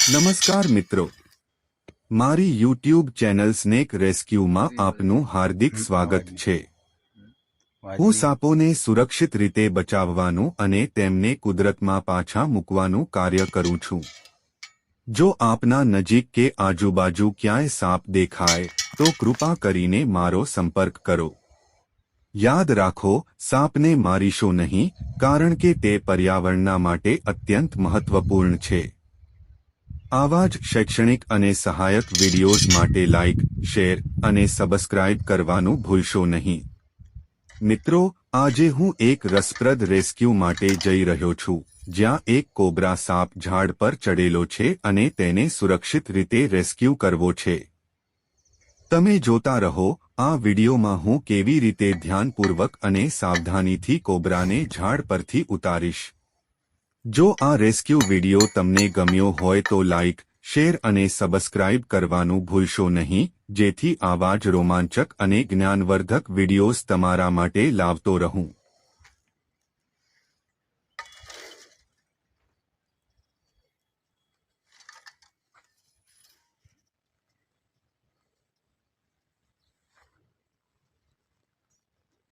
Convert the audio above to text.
નમસ્કાર મિત્રો, મારી યુટ્યુબ ચેનલ સ્નેક રેસ્ક્યુમાં આપનું હાર્દિક સ્વાગત છે। હું સાપોને સુરક્ષિત રીતે બચાવવાનું અને તેમને કુદરતમાં પાછા મૂકવાનું કાર્ય કરું છું। જો આપના નજીક કે આજુબાજુ ક્યાંય સાપ દેખાય તો કૃપા કરીને મારો સંપર્ક કરો। યાદ રાખો, સાપને મારીશો નહીં, કારણ કે તે પર્યાવરણના માટે અત્યંત મહત્વપૂર્ણ છે। આવા જ શૈક્ષણિક અને સહાયક વિડિયોઝ માટે લાઇક, શેર અને સબસ્ક્રાઇબ કરવાનું ભૂલશો નહીં। મિત્રો, આજે હું એક રસપ્રદ રેસ્ક્યુ માટે જઈ રહ્યો છું, જ્યાં એક કોબ્રા સાપ ઝાડ પર ચડેલો છે અને તેને સુરક્ષિત રીતે રેસ્ક્યુ કરવો છે। તમે જોતા રહો, આ વિડિયોમાં હું કેવી રીતે ધ્યાનપૂર્વક અને સાવધાનીથી કોબ્રાને ઝાડ પરથી ઉતારીશ। જો આ રેસ્ક્યુ વિડિયો તમને ગમ્યો હોય તો લાઇક, શેર અને સબસ્ક્રાઇબ કરવાનું ભૂલશો નહીં, જેથી આવા જ રોમાંચક અને જ્ઞાનવર્ધક વિડિયોઝ તમારા માટે લાવતો રહું।